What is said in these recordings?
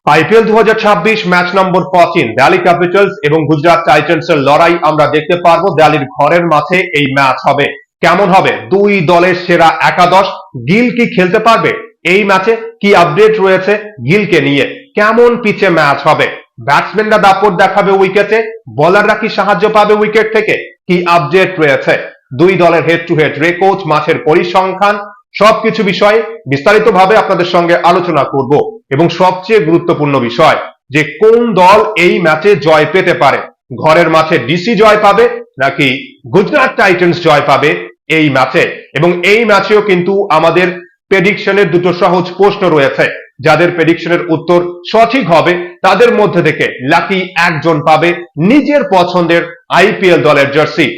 IPL 2026 match নম্বর 14 Delhi Capitals এবং Gujarat Titans এর লড়াই আমরা দেখতে পারবো। দিল্লির ঘরের মাঠে এই ম্যাচ হবে। কেমন হবে দুই দলের সেরা একাদশ? গিল কি খেলতে পারবে এই ম্যাচে? কি আপডেট রয়েছে গিলকে নিয়ে? কেমন পিচে ম্যাচ হবে? ব্যাটসম্যানরা দাপট দেখাবে উইকেটে, বোলাররা কি সাহায্য পাবে উইকেট থেকে? কি আপডেট রয়েছে? দুই দলের হেড টু হেড রেকর্ড, মাঠের পরিসংখ্যান, সবকিছু বিষয়ে বিস্তারিতভাবে আপনাদের সঙ্গে আলোচনা করব। এবং সবচেয়ে গুরুত্বপূর্ণ বিষয় যে কোন দল এই ম্যাচে জয় পেতে পারে, ঘরের মাঠে ডিসি জয় পাবে নাকি গুজরাট টাইটান্স জয় পাবে এই ম্যাচে। এবং এই ম্যাচেও কিন্তু আমাদের প্রেডিকশনের দুটো সহজ প্রশ্ন রয়েছে। যাদের প্রেডিকশনের উত্তর সঠিক হবে তাদের মধ্যে থেকে লাকি একজন পাবে নিজের পছন্দের আইপিএল দলের জার্সি।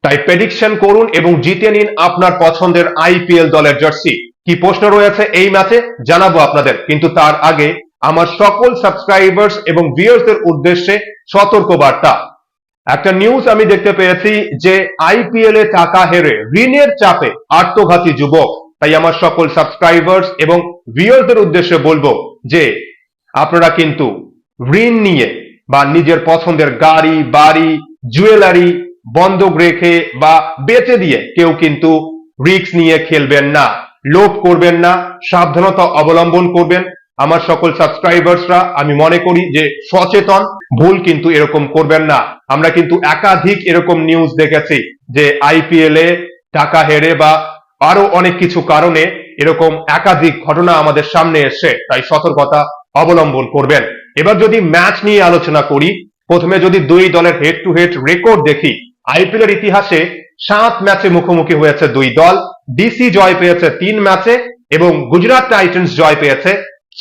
তাই প্রেডিকশন করুন এবং জিতে নিন আপনার পছন্দের আইপিএল দলের জার্সি। কি প্রশ্ন রয়েছে এই ম্যাচে জানাবো আপনাদের, কিন্তু তার আগে আমার সকল সাবস্ক্রাইবার্স এবং ভিউয়ার্সদের উদ্দেশ্যে সতর্ক বার্তা। একটা নিউজ আমি দেখতে পেয়েছি যে আইপিএল এ টাকা হেরে ঋণের চাপে আত্মঘাতী যুবক। তাই আমার সকল সাবস্ক্রাইবার্স এবং ভিউয়ার্সদের উদ্দেশ্যে বলবো যে আপনারা কিন্তু ঋণ নিয়ে বা নিজের পছন্দের গাড়ি, বাড়ি, জুয়েলারি বন্ধক রেখে বা বেচে দিয়ে কেউ কিন্তু রিস্ক নিয়ে খেলবেন না, লোভ করবেন না, সাবধানতা অবলম্বন করবেন। আমার সকল সাবস্ক্রাইবার্সরা আমি মনে করি যে সচেতন, ভুল কিন্তু এরকম করবেন না। আমরা কিন্তু একাধিক এরকম নিউজ দেখেছি যে আইপিএল এ টাকা হেরে বা আরো অনেক কিছু কারণে এরকম একাধিক ঘটনা আমাদের সামনে এসে, তাই সতর্কতা অবলম্বন করবেন। এবার যদি ম্যাচ নিয়ে আলোচনা করি, প্রথমে যদি দুই দলের হেড টু হেড রেকর্ড দেখি, আইপিএল এর ইতিহাসে 7 ম্যাচে মুখোমুখি হয়েছে দুই দল। ডিসি জয় পেয়েছে 3 ম্যাচে এবং গুজরাট টাইটান্স জয় পেয়েছে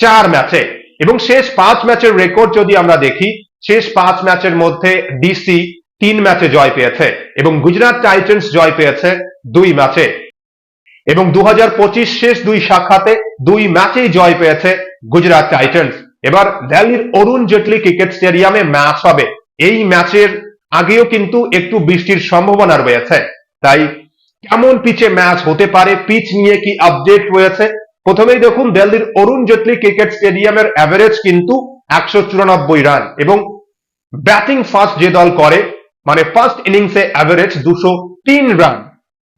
4 ম্যাচে। এবং শেষ 5 ম্যাচের রেকর্ড যদি আমরা দেখি, শেষ 5 ম্যাচের মধ্যে ডিসি 3 ম্যাচে জয় পেয়েছে এবং গুজরাট টাইটান্স জয় পেয়েছে 2 ম্যাচে। এবং 2025 শেষ 2 সাক্ষাতে 2 ম্যাচেই জয় পেয়েছে গুজরাট টাইটান্স। এবার দিল্লির অরুণ জেটলি ক্রিকেট স্টেডিয়ামে ম্যাচ হবে। এই ম্যাচের আগেও কিন্তু একটু বৃষ্টির সম্ভাবনা রয়েছে। তাই কেমন পিচে ম্যাচ হতে পারে, পিচ নিয়ে কি আপডেট রয়েছে? প্রথমেই দেখুন, দিল্লির অরুণ জেটলি ক্রিকেট স্টেডিয়ামের অ্যাভারেজ কিন্তু 194 রান এবং ব্যাটিং ফার্স্ট যে দল করে, মানে ফার্স্ট ইনিংসে average 203 run.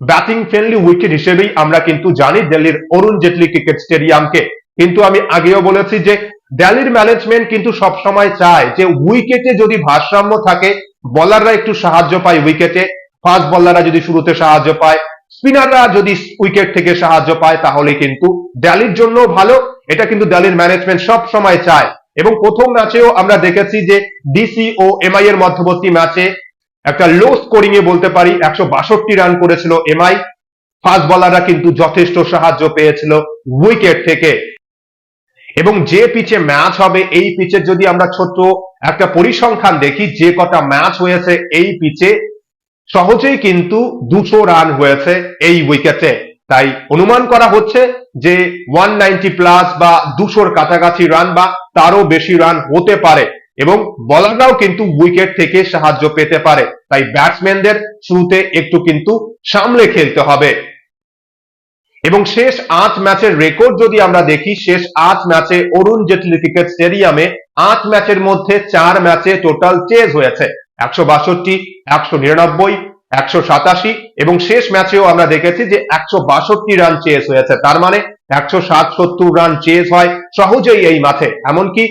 Batting friendly wicket হিসেবেই আমরা কিন্তু জানি দিল্লির অরুণ জেটলি ক্রিকেট স্টেডিয়ামকে। কিন্তু আমি আগেও বলেছি যে দিল্লির ম্যানেজমেন্ট কিন্তু সবসময় চায় যে উইকেটে যদি ভারসাম্য থাকে, বোলাররা একটু সাহায্য পায় উইকেটে, ফাস্ট বোলাররা যদি শুরুতে সাহায্য পায়, স্পিনাররা যদি উইকেট থেকে সাহায্য পায়, তাহলে কিন্তু দিল্লির জন্য ভালো। এটা কিন্তু দিল্লির ম্যানেজমেন্ট সব সময় চায়। এবং প্রথম ম্যাচেও আমরা দেখেছি যে ডিসি ও এমআই এর মধ্যবর্তী ম্যাচে একটা লো স্কোরিং এ বলতে পারি 162 রান করেছিল এমআই। ফাস্ট বোলাররা কিন্তু যথেষ্ট সাহায্য পেয়েছিল উইকেট থেকে। এবং যে পিচে ম্যাচ হবে, এই পিচের যদি আমরা ছোট একটা পরিসংখ্যান দেখি, যে কটা ম্যাচ হয়েছে এই পিচে, সহজেই কিন্তু 200 রান হয়েছে এই উইকেটে। তাই অনুমান করা হচ্ছে যে 190 প্লাস বা 200-র কাছাকাছি রান বা তারও বেশি রান হতে পারে। এবং বোলাররাও কিন্তু উইকেট থেকে সাহায্য পেতে পারে। তাই ব্যাটসম্যানদের শুরুতে একটু কিন্তু সামলে খেলতে হবে। এবং শেষ 8 ম্যাচের রেকর্ড যদি আমরা দেখি, শেষ 8 ম্যাচে অরুণ জেটলি ক্রিকেট স্টেডিয়ামে 8 ম্যাচের মধ্যে 4 ম্যাচে টোটাল চেজ হয়েছে 162, 199, 187 এবং শেষ ম্যাচেও আমরা দেখেছি যে 162 রান চেজ হয়েছে। তার মানে 160-70 রান চেজ হয় সহজেই এই মাঠে। এমনকি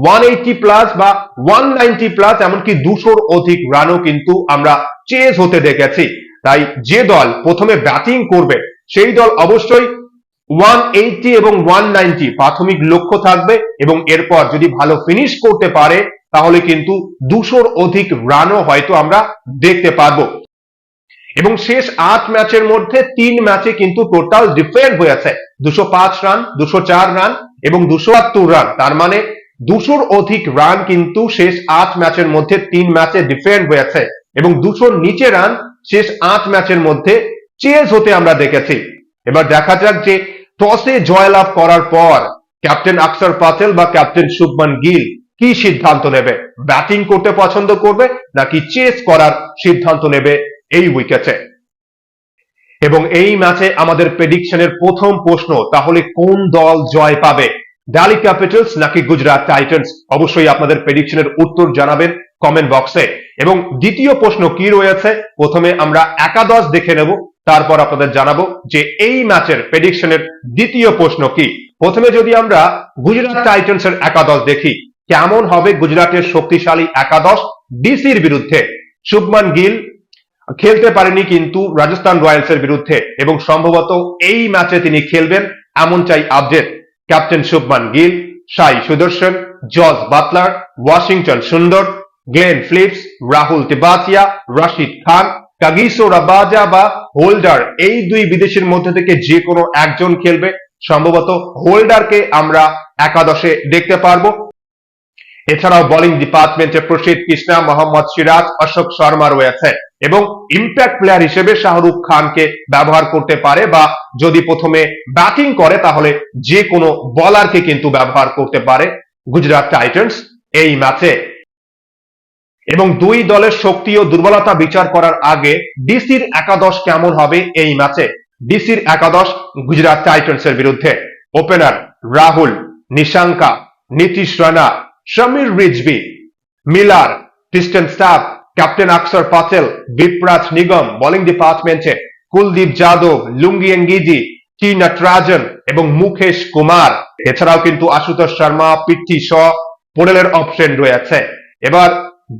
180 প্লাস বা 190 প্লাস, এমনকি 200-র অধিক রানও কিন্তু আমরা চেজ হতে দেখেছি। তাই যে দল প্রথমে ব্যাটিং করবে সেই দল অবশ্যই 180 এবং 190 প্রাথমিক লক্ষ্য থাকবে এবং এরপর যদি ভালো ফিনিশ করতে পারে তাহলে কিন্তু 200-র অধিক রানও হয়তো আমরা দেখতে পারবো। এবং শেষ 8 ম্যাচের মধ্যে 3 ম্যাচে কিন্তু টোটাল ডিফেন্ড হয়েছে 205 রান, 204 রান এবং 272 রান। তার মানে 200-র অধিক রান কিন্তু শেষ 8 ম্যাচের মধ্যে 3 ম্যাচে ডিফেন্ড হয়েছে এবং 200-র নিচে রান শেষ 8 ম্যাচের মধ্যে চেজ হতে আমরা দেখেছি। এবার দেখা যাক যে টসে জয়লাভ করার পর ক্যাপ্টেন অক্ষর প্যাটেল বা ক্যাপ্টেন শুভমান গিল কি সিদ্ধান্ত নেবে, ব্যাটিং করতে পছন্দ করবে নাকি চেস করার সিদ্ধান্ত নেবে এই উইকেটে। এবং এই ম্যাচে আমাদের প্রেডিকশনের প্রথম প্রশ্ন, তাহলে কোন দল জয় পাবে? দিল্লি ক্যাপিটালস নাকি গুজরাট টাইটান্স? অবশ্যই আপনাদের প্রেডিকশনের উত্তর জানাবেন কমেন্ট বক্সে। এবং দ্বিতীয় প্রশ্ন কি রয়েছে, প্রথমে আমরা একাদশ দেখে নেব, তারপর আপনাদের জানাবো যে এই ম্যাচের প্রেডিকশনের দ্বিতীয় প্রশ্ন কি। প্রথমে যদি আমরা গুজরাট টাইটান্সের একাদশ দেখি, কেমন হবে গুজরাটের শক্তিশালী একাদশ ডিসির বিরুদ্ধে? শুভমান গিল খেলতে পারেনি কিন্তু রাজস্থান রয়্যালসের বিরুদ্ধে, এবং সম্ভবত এই ম্যাচে তিনি খেলবেন এমনটাই আপডেট। ক্যাপ্টেন শুভমান গিল, সাই সুদর্শন, জস বাটলার, ওয়াশিংটন সুন্দর, Glenn Phillips, Rahul তিবাতিয়া, Rashid Khan, Kagiso Rabada বা হোল্ডার, এই দুই বিদেশির মধ্যে থেকে যে কোনো একজন খেলবে। সম্ভবত হোল্ডারকে আমরা একাদশে দেখতে পারবো। এছাড়াও বোলিং ডিপার্টমেন্টে প্রসিদ্ধ কৃষ্ণা, মোহাম্মদ সিরাজ, অশোক শর্মা রয়েছে, এবং ইম্প্যাক্ট প্লেয়ার হিসেবে শাহরুখ খানকে ব্যবহার করতে পারে, বা যদি প্রথমে ব্যাটিং করে তাহলে যে কোনো বোলারকে কিন্তু ব্যবহার করতে পারে গুজরাট টাইটান্স এই ম্যাচে। এবং দুই দলের শক্তি ও দুর্বলতা বিচার করার আগে ডিসির একাদশ কেমন হবে এই ম্যাচে। ডিসির একাদশ গুজরাট টাইটান্সের বিরুদ্ধে: ওপেনার রাহুল, নিশাঙ্কা, নীতিশ রানা, সমীর রিজভি, মিলার, ক্রিস্টেন স্টাফ, ক্যাপ্টেন অক্ষর প্যাটেল, বিপ্রাজ নিগম। বোলিং ডিপার্টমেন্টে কুলদীপ যাদব, লুঙ্গি এঙ্গিজি, টি নটরাজন এবং মুকেশ কুমার। এছাড়াও কিন্তু আশুতোষ শর্মা, পৃথ্বী শ, পোনেলের অপশন রয়েছে। এবার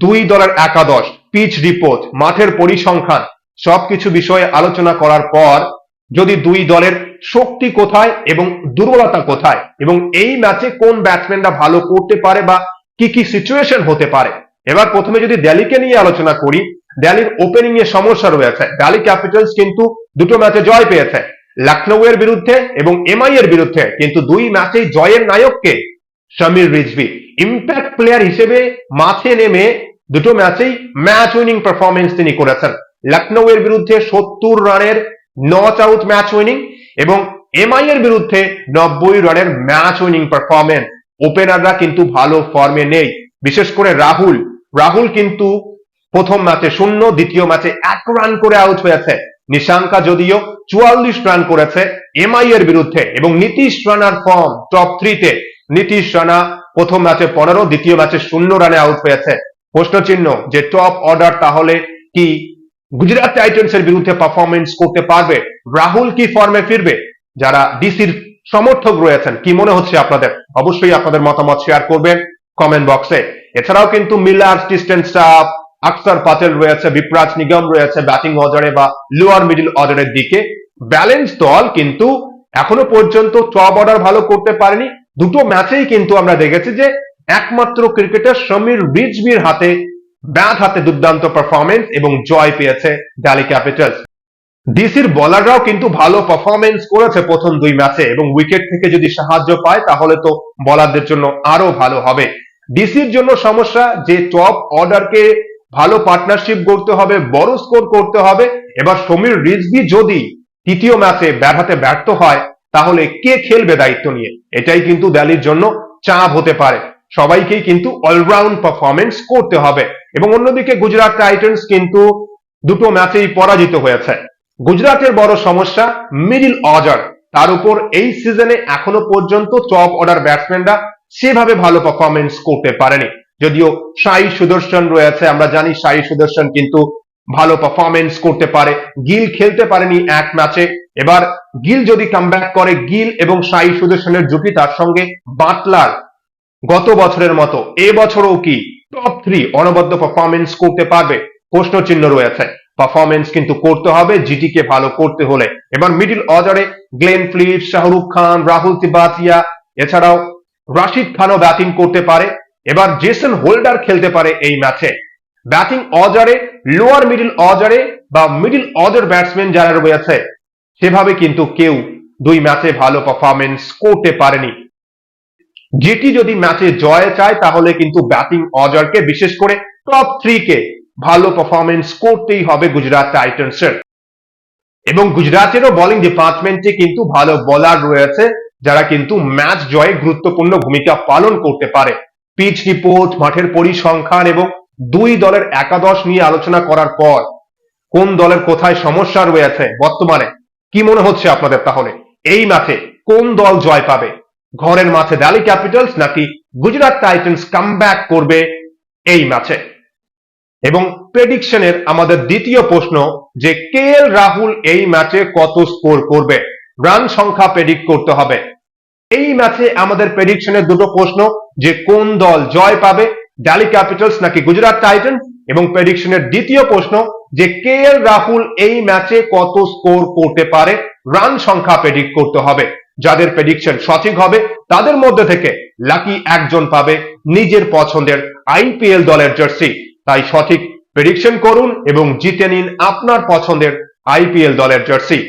দুই দলের একাদশ, পিচ রিপোর্ট, মাঠের পরিসংখ্যান, সবকিছু বিষয়ে আলোচনা করার পর যদি দুই দলের শক্তি কোথায় এবং দুর্বলতা কোথায়, এবং এই ম্যাচে কোন ব্যাটসম্যানরা ভালো করতে পারে বা কি কি সিচুয়েশন হতে পারে। এবার প্রথমে যদি দিল্লিকে নিয়ে আলোচনা করি, দিল্লির ওপেনিং এ সমস্যা রয়েছে। দিল্লি ক্যাপিটালস কিন্তু দুটো ম্যাচে জয় পেয়েছে, লখনৌ এর বিরুদ্ধে এবং এমআই এর বিরুদ্ধে, কিন্তু দুই ম্যাচেই জয়ের নায়ককে সমীর রিজভি। ইম্প্যাক্ট প্লেয়ার হিসেবে মাঠে নেমে দুটো ম্যাচেই ম্যাচ উইনিং পারফরমেন্স তিনি করেছেন। লখনৌ এর বিরুদ্ধে 70 রানের নট আউট ম্যাচ উইনিং, এবং এমআই এর বিরুদ্ধে 90 রানের ম্যাচ উইনিং পারফরমেন্স। ওপেনাররা কিন্তু ভালো ফর্মে নেই, বিশেষ করে রাহুল কিন্তু প্রথম ম্যাচে 0, দ্বিতীয় ম্যাচে 1 রান করে আউট হয়েছে। নিশাঙ্কা যদিও 44 রান করেছে এমআই এর বিরুদ্ধে, এবং নীতিশ রানার ফর্ম টপ 3 তে। নীতিশ রানা প্রথম ম্যাচে 15, দ্বিতীয় ম্যাচে 0 রানে আউট হয়েছে। প্রশ্নচিহ্ন যে টপ অর্ডার তাহলে কি গুজরাট টাইটান্স এর বিরুদ্ধে পারফরমেন্স করতে পারবে? রাহুল কি ফর্মে ফিরবে? যারা ডিসির সমর্থক রয়েছেন, কি মনে হচ্ছে আপনাদের? অবশ্যই আপনাদের মতামত শেয়ার করবেন কমেন্ট বক্সে। এছাড়াও কিন্তু মিলার, ক্রিস্টেন স্টাফ, অক্ষর প্যাটেল রয়েছে, বিপ্রাজ নিগম রয়েছে ব্যাটিং অর্ডারে বা লোয়ার মিডল অর্ডারের দিকে। ব্যালেন্স দল, কিন্তু এখনো পর্যন্ত টপ অর্ডার ভালো করতে পারেনি। দুটো ম্যাচেই কিন্তু আমরা দেখেছি যে একমাত্র ক্রিকেটার সমীর রিজভির হাতে ব্যাট হাতে দুর্দান্ত পারফরমেন্স এবং জয় পেয়েছে দিল্লি ক্যাপিটালস। ডিসির বোলাররাও কিন্তু ভালো পারফরমেন্স করেছে প্রথম দুই ম্যাচে, এবং উইকেট থেকে যদি সাহায্য পায় তাহলে তো বোলারদের জন্য আরো ভালো হবে। ডিসির জন্য সমস্যা যে টপ অর্ডারকে ভালো পার্টনারশিপ করতে হবে, বড় স্কোর করতে হবে। এবার সমীর রিজভি যদি তৃতীয় ম্যাচে ব্যাট হাতে ব্যর্থ হয় তাহলে কে খেলবে দায়িত্ব নিয়ে? এটাই কিন্তু দিল্লির জন্য চাপ হতে পারে। সবাইকেই কিন্তু অলরাউন্ড পারফরমেন্স করতে হবে। এবং অন্যদিকে গুজরাট টাইটান্স কিন্তু দুটো ম্যাচেই পরাজিত হয়েছে। গুজরাটের বড় সমস্যা মিডল অর্ডার, তার উপর এই সিজনে এখনো পর্যন্ত টপ অর্ডার ব্যাটসম্যানরা সেভাবে ভালো পারফরমেন্স করতে পারেনি। যদিও সাই সুদর্শন রয়েছে, আমরা জানি সাই সুদর্শন কিন্তু ভালো পারফরমেন্স করতে পারে। গিল খেলতে পারেনি এক ম্যাচে, এবার গিল যদি কামব্যাক করে, গিল এবং সাই সুদর্শনের জুটি, তার সঙ্গে বাটলার গত বছরের মতো এবছরও কি টপ 3 অনবদ্য পারফরমেন্স করতে পারবে? প্রশ্ন চিহ্ন রয়েছে। পারফরমেন্স কিন্তু করতে হবে জিটি কে ভালো করতে হলে। এবার মিডল অর্ডারে গ্লেন ফিলিপস, শাহরুখ খান, রাহুল তিবাতিয়া, এছাড়াও রাশিদ খানও ব্যাটিং করতে পারে। এবার জেসন হোল্ডার খেলতে পারে এই ম্যাচে। ব্যাটিং অর্ডারে, লোয়ার মিডল অর্ডারে বা মিডল অর্ডার ব্যাটসম্যান যারা রয়েছে সেভাবে কিন্তু কেউ দুই ম্যাচে ভালো পারফরমেন্স করতে পারেনি। যেটি যদি ম্যাচে জয় চায় তাহলে কিন্তু ব্যাটিং অর্ডারকে, বিশেষ করে টপ 3 কে ভালো পারফরমেন্স করতেই হবে গুজরাট টাইটান্সের। এবং গুজরাটেরও বোলিং ডিপার্টমেন্টে কিন্তু ভালো বোলার রয়েছে যারা কিন্তু ম্যাচ জয়ে গুরুত্বপূর্ণ ভূমিকা পালন করতে পারে। পিচ রিপোর্ট, মাঠের পরিসংখ্যান এবং দুই দলের একাদশ নিয়ে আলোচনা করার পর কোন দলের কোথায় সমস্যা রয়েছে বর্তমানে কি মনে হচ্ছে আপনাদের? তাহলে এই ম্যাচে কোন দল জয় পাবে? ঘরের মাঠে দিল্লি ক্যাপিটালস নাকি গুজরাট টাইটান্স কামব্যাক করবে এই ম্যাচে? এবং প্রেডিকশনের আমাদের দ্বিতীয় প্রশ্ন যে কেএল রাহুল এই ম্যাচে কত স্কোর করবে, রান সংখ্যা প্রেডিক্ট করতে হবে। এই ম্যাচে আমাদের প্রেডিকশনের দুটো প্রশ্ন যে কোন দল জয় পাবে, দিল্লি ক্যাপিটালস নাকি গুজরাট টাইটান্স, এবং প্রেডিকশনের দ্বিতীয় প্রশ্ন যে কেএল রাহুল এই ম্যাচে কত স্কোর করতে পারে, রান সংখ্যা প্রেডিক্ট করতে হবে। যাদের প্রেডিকশন সঠিক হবে তাদের মধ্যে থেকে লাকি একজন পাবে নিজের পছন্দের আইপিএল দলের জার্সি। তাই সঠিক প্রেডিকশন করুন এবং জিতে নিন আপনার পছন্দের আইপিএল দলের জার্সি।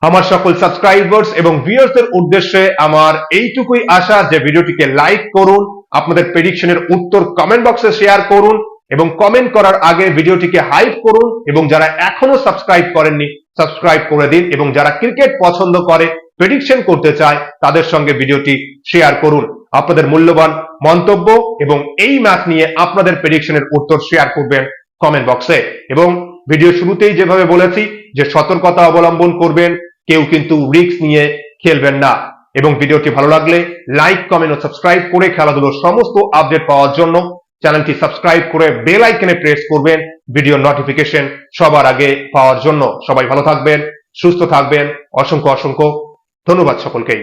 আমার সকল সাবস্ক্রাইবার্স এবং ভিউয়ার্সদের উদ্দেশ্যে আমার এইটুকুই আশা যে ভিডিওটিকে লাইক করুন, আপনাদের প্রেডিকশনের উত্তর কমেন্ট বক্সে শেয়ার করুন এবং কমেন্ট করার আগে ভিডিওটিকে হাইপ করুন, এবং যারা এখনো সাবস্ক্রাইব করেননি সাবস্ক্রাইব করে দিন, এবং যারা ক্রিকেট পছন্দ করে, প্রেডিকশন করতে চায়, তাদের সঙ্গে ভিডিওটি শেয়ার করুন। আপনাদের মূল্যবান মন্তব্য এবং এই ম্যাচ নিয়ে আপনাদের প্রেডিকশনের উত্তর শেয়ার করবেন কমেন্ট বক্সে। এবং ভিডিও শুরুতেই যেভাবে বলেছি যে সতর্কতা অবলম্বন করবেন, কেউ কিন্তু রিস্ক নিয়ে খেলবেন না। এবং ভিডিওটি ভালো লাগলে লাইক, কমেন্ট ও সাবস্ক্রাইব করে খেলাধুলোর সমস্ত আপডেট পাওয়ার জন্য চ্যানেলটি সাবস্ক্রাইব করে বেল আইকনে প্রেস করবেন ভিডিও নোটিফিকেশন সবার আগে পাওয়ার জন্য। সবাই ভালো থাকবেন, সুস্থ থাকবেন। অসংখ্য অসংখ্য ধন্যবাদ সকলকেই।